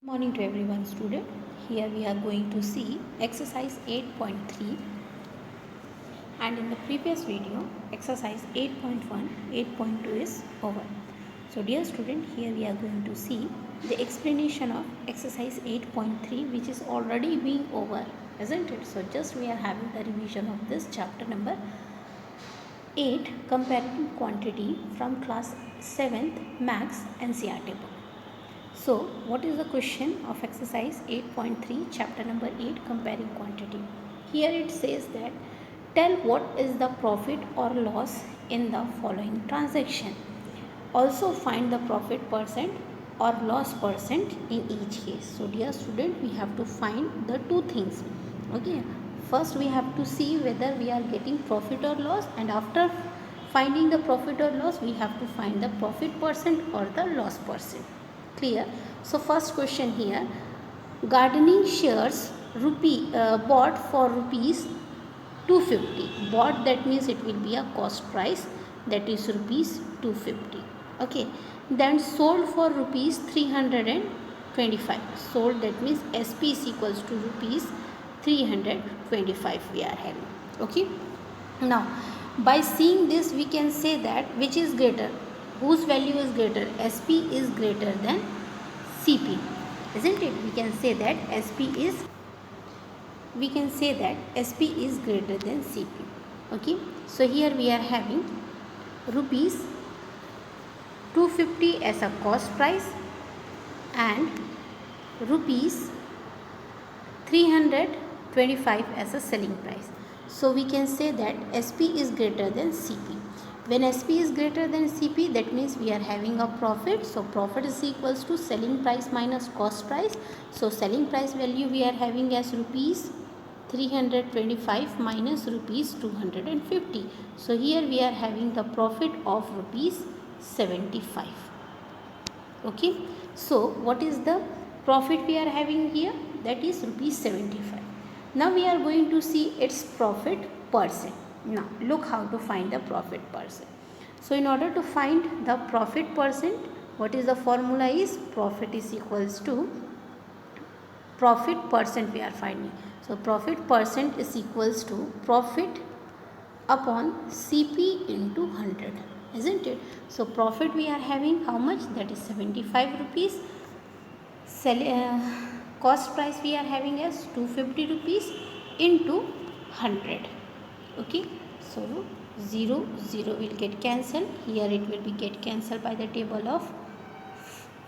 Morning to everyone, student. Here we are going to see exercise 8.3, and in the previous video exercise 8.1, 8.2 is over. So dear student, here we are going to see the explanation of exercise 8.3, which is already being over, isn't it? So just we are having the revision of this chapter number 8, comparing quantity, from class 7th Max NCERT book. So, what is the question of exercise 8.3, chapter number 8, comparing quantity? Here it says that tell what is the profit or loss in the following transaction. Also find the profit percent or loss percent in each case. So, dear student, we have to find the two things. Okay, first we have to see whether we are getting profit or loss, and after finding the profit or loss, we have to find the profit percent or the loss percent. Clear? So first question here, gardening shares bought for rupees 250. Bought, that means it will be a cost price, that is rupees 250. Okay. Then sold for rupees 325. Sold, that means SP is equals to rupees 325 we are having. Okay. Now by seeing this we can say that which is greater, whose value is greater, SP is greater than CP, isn't it? We can say that SP is greater than CP. Okay, so here we are having rupees 250 as a cost price and rupees 325 as a selling price. So we can say that SP is greater than CP. When SP is greater than CP, that means we are having a profit. So profit is equals to selling price minus cost price. So selling price value we are having as rupees 325 minus rupees 250. So here we are having the profit of rupees 75. Okay, so what is the profit we are having here? That is rupees 75. Now we are going to see its profit percent. Now look how to find the profit percent. So in order to find the profit percent, what is the formula is? Profit is equals to profit percent we are finding. So profit percent is equals to profit upon CP into 100, isn't it? So profit we are having how much? That is 75 rupees. Cost price we are having as 250 rupees into 100. Okay, so 0 0 will get cancelled. Here it will be get cancelled by the table of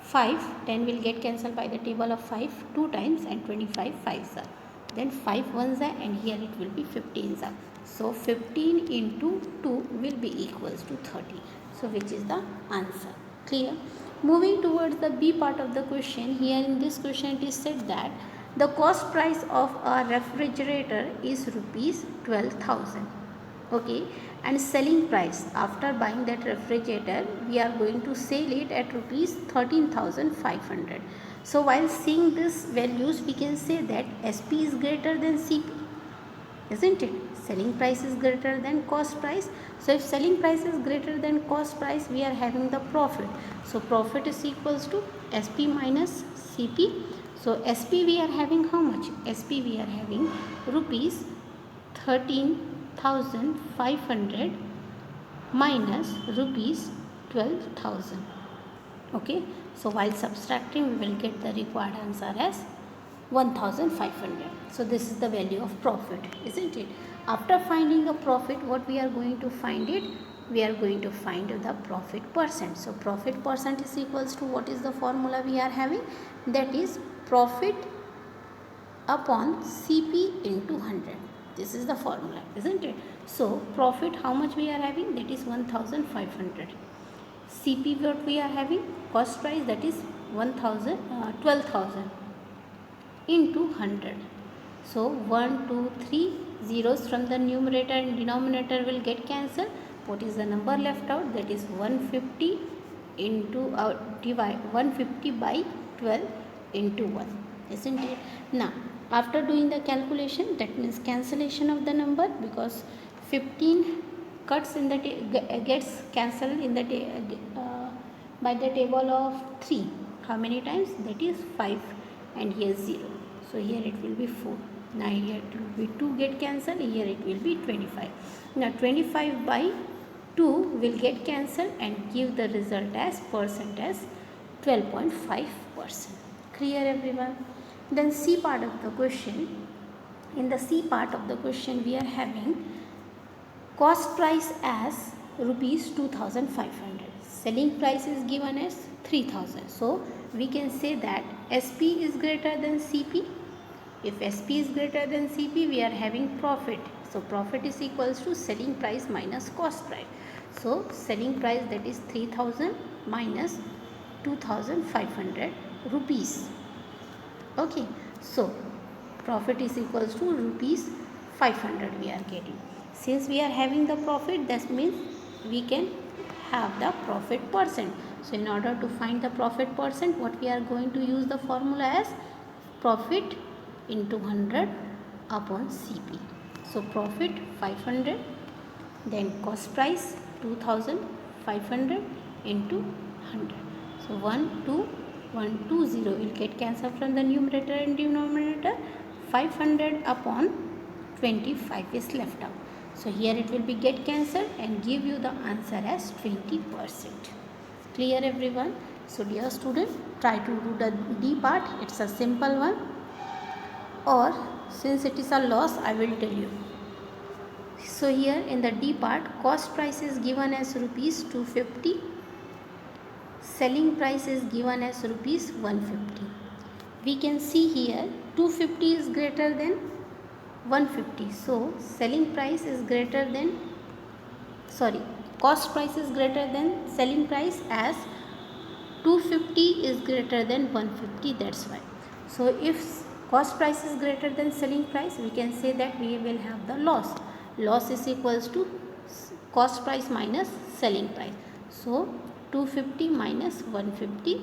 5. 10 will get cancelled by the table of 5 2 times, and 25 5s are. Then 5 ones are, and here it will be 15s are. So 15 into 2 will be equals to 30. So which is the answer? Clear? Moving towards the B part of the question, here in this question it is said that the cost price of a refrigerator is rupees 12,000. Okay, and selling price after buying that refrigerator, we are going to sell it at rupees 13,500. So while seeing these values, we can say that SP is greater than CP, isn't it? Selling price is greater than cost price. So if selling price is greater than cost price, we are having the profit. So profit is equals to SP minus CP. So SP we are having how much? SP we are having rupees 13,500 minus rupees 12,000. Okay, so while subtracting, we will get the required answer as 1,500. So this is the value of profit, isn't it? After finding the profit, what we are going to find it? We are going to find the profit percent. So profit percent is equals to, what is the formula we are having? That is profit upon CP into 100. This is the formula, isn't it? So profit, how much we are having? That is 1,500. CP what we are having? Cost price, that is 12,000 into 100. So 1 2 3 zeros from the numerator and denominator will get cancelled. What is the number left out? That is 150 into divide 150 by 12 into 1, isn't it? Now after doing the calculation, that means cancellation of the number, because 15 cuts in the gets cancelled in the by the table of 3. How many times? That is 5 and here 0. So here it will be 4. Now here it will be 2 get cancelled, here it will be 25. Now 25 by 2 will get cancelled and give the result as percent as 12.5%. Clear everyone? Then C part of the question. In the C part of the question we are having cost price as rupees 2500. Selling price is given as 3000. So we can say that SP is greater than CP. If SP is greater than CP, we are having profit. So profit is equals to selling price minus cost price. So selling price, that is 3000 minus 2500 rupees. Okay, so profit is equals to rupees 500 we are getting. Since we are having the profit, that means we can have the profit percent. So in order to find the profit percent, what we are going to use the formula as profit into 100 upon CP. So profit 500, then cost price 2500 into 100. So 120 will get cancelled from the numerator and denominator. 500 upon 25 is left out. So here it will be get cancelled and give you the answer as 20%. Clear everyone? So dear student, try to do the D part. It's a simple one. Or since it is a loss, I will tell you. So here in the D part, cost price is given as rupees 250. Selling price is given as rupees 150. We can see here 250 is greater than 150. So selling price is greater than, cost price is greater than selling price, as 250 is greater than 150. That's why. So if cost price is greater than selling price, we can say that we will have the loss. Loss is equals to cost price minus selling price. So 250 minus 150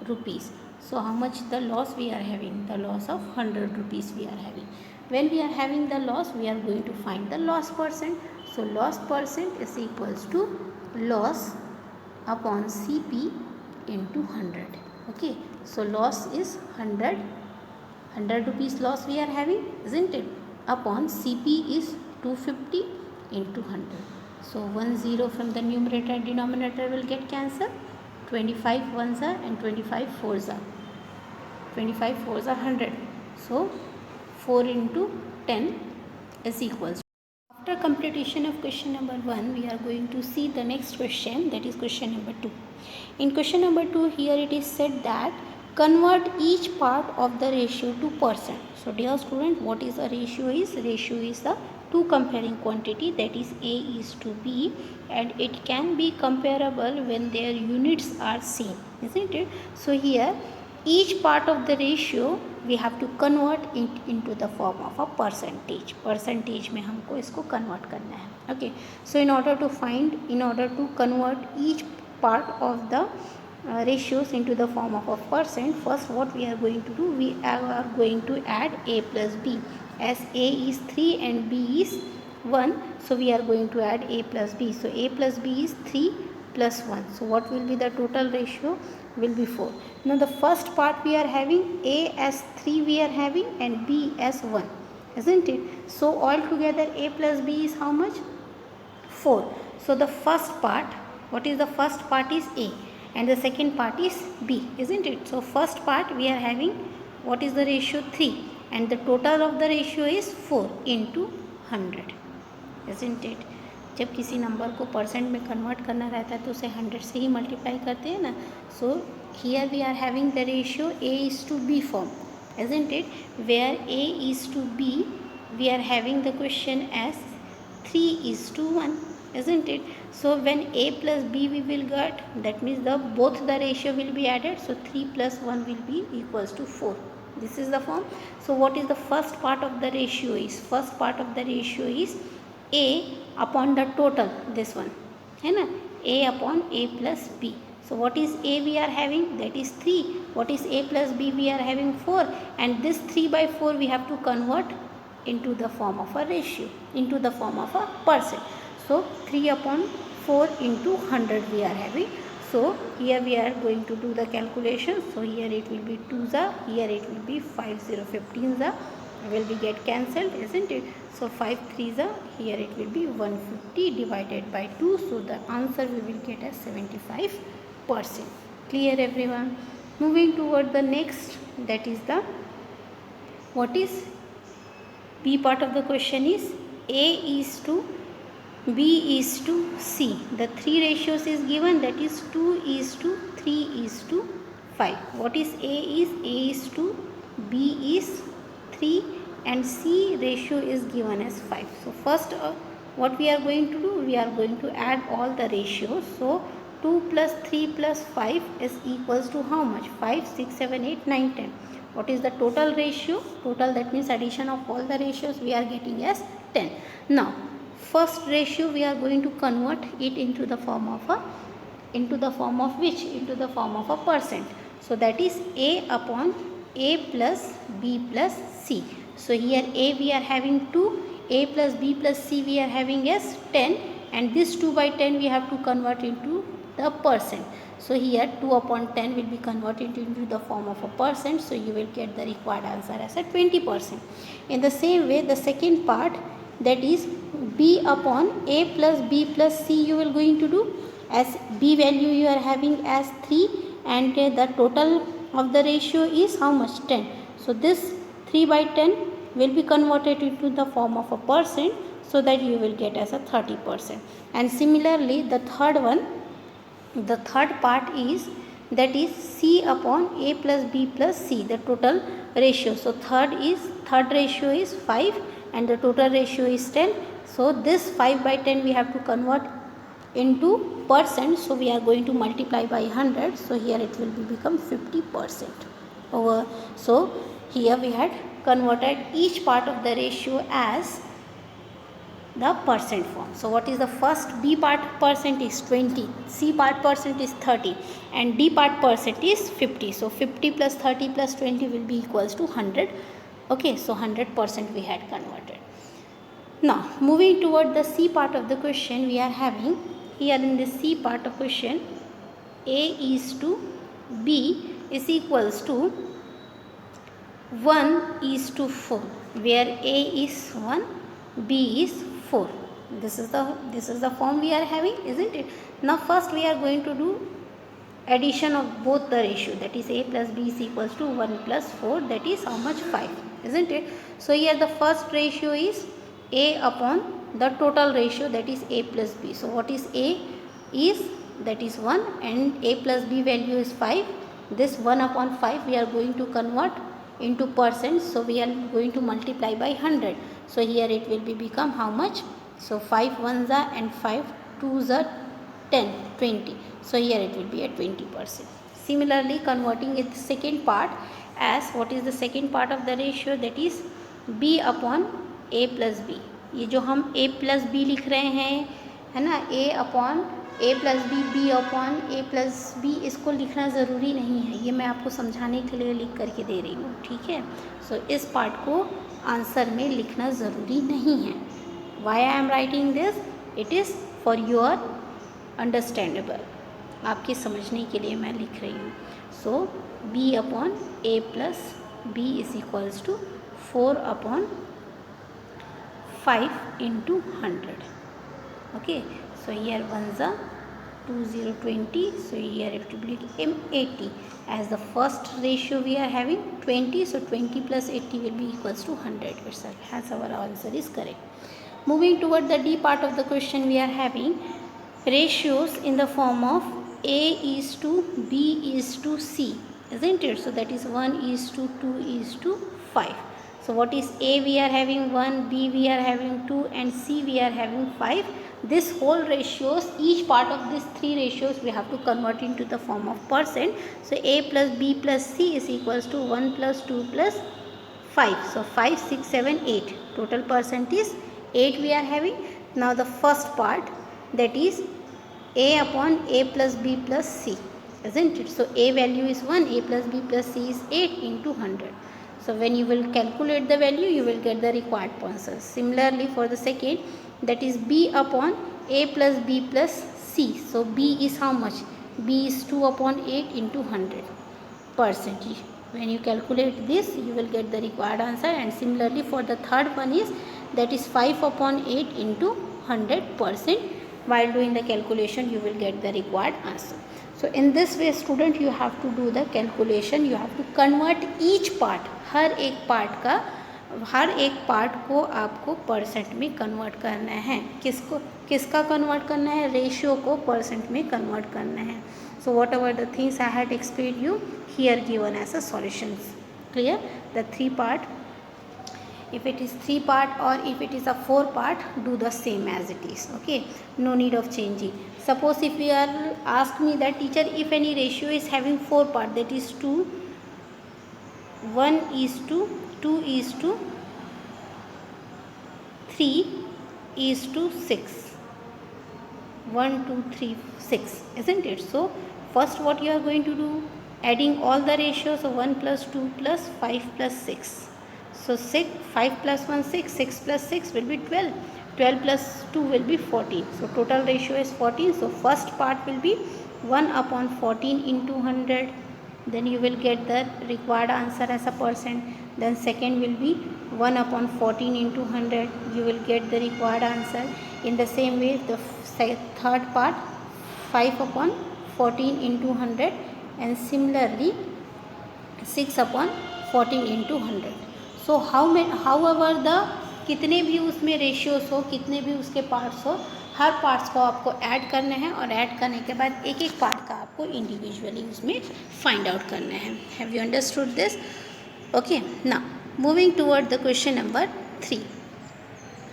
rupees. So how much the loss we are having? The loss of 100 rupees we are having. When we are having the loss, we are going to find the loss percent. So loss percent is equals to loss upon CP into 100. Okay, so loss is 100 rupees loss we are having, isn't it? Upon CP is 250 into 100. So 10 from the numerator and denominator will get cancelled. 25 ones are and 25 fours are. 25 fours are 100. So 4 into 10 is equals. After completion of question number 1, we are going to see the next question, that is question number 2. In question number 2, here it is said that convert each part of the ratio to percent. So dear student, what is a ratio is? Ratio is the two comparing quantity, that is A is to B, and it can be comparable when their units are same, isn't it? So here each part of the ratio we have to convert it into the form of a percentage. Percentage में हमको इसको convert करना है. Okay. So in order to convert each part of the ratios into the form of a percent, first what we are going to do, we are going to add A plus B. As A is 3 and B is 1, so we are going to add A plus B. So A plus B is 3 plus 1. So what will be the total ratio? Will be 4. Now the first part we are having A as 3 we are having and B as 1, isn't it? So altogether A plus B is how much? 4. So the first part, what is the first part is A and the second part is B, isn't it? So first part we are having, what is the ratio? 3, and the total of the ratio is 4 into 100, isn't it? जब किसी number को percent में convert करना रहता है तो उसे 100 से ही मल्टीप्लाई करते हैं ना. So here we are having the ratio A is to B form, isn't it? Where A is to B, we are having the question as 3 is to 1, isn't it? So when A plus B we will get, that means both the ratio will be added. So 3 plus 1 will be equals to 4. This is the form. So what is the first part of the ratio is? First part of the ratio is A upon the total, this one, है ना? A upon A plus B. So what is A we are having? That is 3. What is A plus B? We are having 4. And this 3 by 4 we have to convert into the form of a ratio, into the form of a percent. So 3 upon 4 into 100 we are having. So here we are going to do the calculation. So here it will be 2s, here it will be 5 0 15s will be get cancelled, isn't it? So 5 3s, here it will be 150 divided by 2. So the answer we will get as 75%. Clear everyone? Moving toward the next, that is the, what is B part of the question is A is to B is to C. The three ratios is given, that is 2 is to 3 is to 5. What is A is to B is 3 and C ratio is given as 5. So first what we are going to do, we are going to add all the ratios. So 2 plus 3 plus 5 is equals to how much? 5, 6, 7, 8, 9, 10. What is the total ratio? Total, that means addition of all the ratios, we are getting as 10. Now first ratio we are going to convert it into the form of a, into the form of which? Into the form of a percent. So that is A upon A plus B plus C. So here A we are having 2, A plus B plus C we are having as 10, and this 2 by 10 we have to convert into the percent. So here 2 upon 10 will be converted into the form of a percent. So you will get the required answer as a 20%. In the same way, the second part, that is B upon A plus B plus C, you will going to do, as B value you are having as 3 and the total of the ratio is how much? 10. So this 3 by 10 will be converted into the form of a percent, so that you will get as a 30%. And similarly the third one, the third part is, that is C upon A plus B plus C, the total ratio. So third ratio is 5 and the total ratio is 10. So this 5 by 10 we have to convert into percent. So we are going to multiply by 100. So here it will become 50% over. So here we had converted each part of the ratio as the percent form. So what is the first? B part percent is 20, C part percent is 30 and D part percent is 50. So 50 plus 30 plus 20 will be equals to 100. Okay, so 100% we had converted. Now moving toward the C part of the question, we are having here in the C part of question, A is to B is equals to 1 is to 4, where A is 1, B is 4. This is the form we are having, isn't it? Now first we are going to do addition of both the ratio, that is A plus B is equals to 1 plus 4, that is how much? 5, isn't it? So here the first ratio is A upon the total ratio, that is A plus B. So what is A is, that is 1 and A plus B value is 5. This 1 upon 5 we are going to convert into percent. So we are going to multiply by 100. So here it will be become how much? So 5 ones are and 5 twos are 10, 20. So here it will be at 20%. Similarly converting it second part as, what is the second part of the ratio? That is B upon A plus B. ये जो हम A plus B लिख रहे हैं, है ना, A upon A plus B, B upon A plus B, इसको लिखना ज़रूरी नहीं है, ये मैं आपको समझाने के लिए लिख करके दे रही हूँ, ठीक है. सो इस पार्ट को आंसर में लिखना ज़रूरी नहीं है. Why I am writing this? It is for your understandable, आपके समझने के लिए मैं लिख रही हूँ. So B upon A plus B is equals to 4 upon 5 into 100. Okay, so here 1s are 2 0 20, so here it will be M80. As the first ratio we are having 20, so 20 plus 80 will be equals to 100 itself. Hence our answer is correct. Moving toward the D part of the question, we are having ratios in the form of A is to B is to C, isn't it? So that is 1 is to 2 is to 5. So what is A? We are having 1, B we are having 2 and C we are having 5. This whole ratios, each part of these three ratios we have to convert into the form of percent. So A plus B plus C is equals to 1 plus 2 plus 5. So 5, 6, 7, 8. Total percent is 8 we are having. Now the first part, that is A upon A plus B plus C, isn't it? So A value is 1, A plus B plus C is 8 into 100. So when you will calculate the value, you will get the required answer. Similarly for the second, that is B upon A plus B plus C. So B is how much? B is 2 upon 8 into 100%. When you calculate this, you will get the required answer. And similarly for the third one is, that is 5 upon 8 into 100%. While doing the calculation, you will get the required answer. So in this way student, you have to do the calculation. You have to convert each part, हर एक part को आपको percent में convert करना है. किसका convert करना है? Ratio को परसेंट में कन्वर्ट करना है. So whatever the things I had explain you here given as a solutions. Clear? The 3 part. If it is 3 part or if it is a 4 part, do the same as it is. Okay, no need of changing. Suppose if you are asked me that, teacher, if any ratio is having 4 part, that is 2, 1 is to 2 is to 3 is to 6. 1, 2, 3, 6, isn't it? So first what you are going to do, adding all the ratios. So 1 plus 2 plus 5 plus 6. So 5 plus 1 6, 6 plus 6 will be 12, 12 plus 2 will be 14. So total ratio is 14. So first part will be 1 upon 14 into 100. Then you will get the required answer as a percent. Then second will be 1 upon 14 into 100. You will get the required answer. In the same way, the third part, 5 upon 14 into 100. And similarly 6 upon 14 into 100. So however the कितने भी उसमें ratios हो, कितने भी उसके parts हो, हर parts को आपको ऐड करना है. और ऐड करने के बाद एक एक पार्ट का आपको इंडिविजुअली उसमें फाइंड आउट करना है. Have you understood this? Okay, now moving toward the question number 3.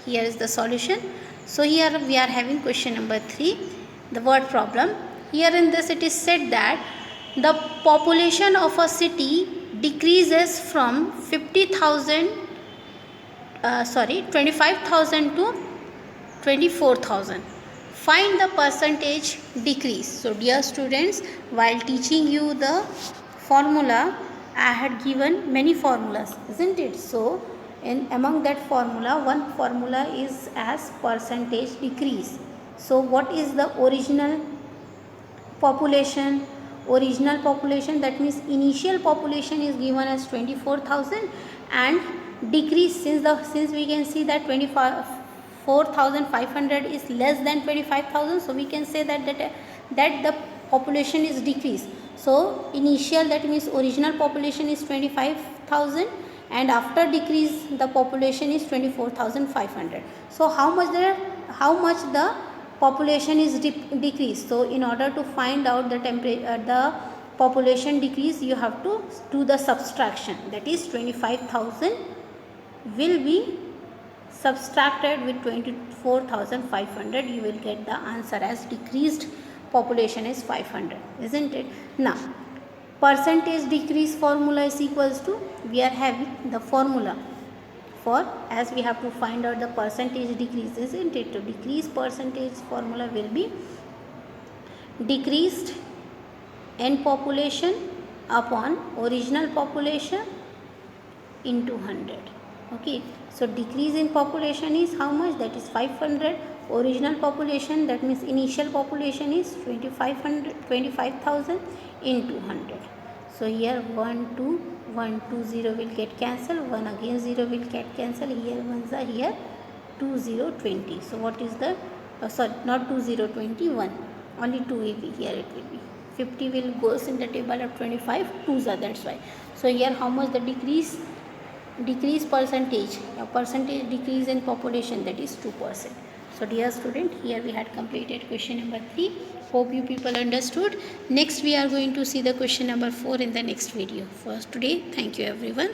Here is the solution. So here we are having question number 3, the word problem. Here in this it is said that the population of a city decreases from 25,000 to 24,000. Find the percentage decrease. So dear students, while teaching you the formula, I had given many formulas, isn't it? So among that formula, one formula is as percentage decrease. So what is the original population? Original population, that means initial population is given as 24,000 and decrease, since we can see that 24,500 is less than 25,000, so we can say that the population is decreased. So initial, that means original population is 25,000 and after decrease the population is 24,500. So how much the population is decreased? So in order to find out the population decrease, you have to do the subtraction. That is 25,000 will be subtracted with 24,500. You will get the answer as decreased population is 500, isn't it? Now percentage decrease formula is equals to, we are having the formula for, as we have to find out the percentage decrease, isn't it? To decrease percentage formula will be decreased n population upon original population into 100. Okay, so decrease in population is how much? That is 500. Original population, that means initial population, is 25,000 into 100. So here 1 2 0 will get cancelled, 1 again 0 will get cancelled, here 1s are here, 2 0 20. So what is the sorry, not 2 0 20, 1, only 2 will be here, it will be 50 will goes in the table of 25, 2s are, that's why. So here how much the decrease percentage, percentage decrease in population, that is 2%. So dear student, here we had completed question number 3. Hope you people understood. Next we are going to see the question number 4 in the next video. For today, thank you everyone.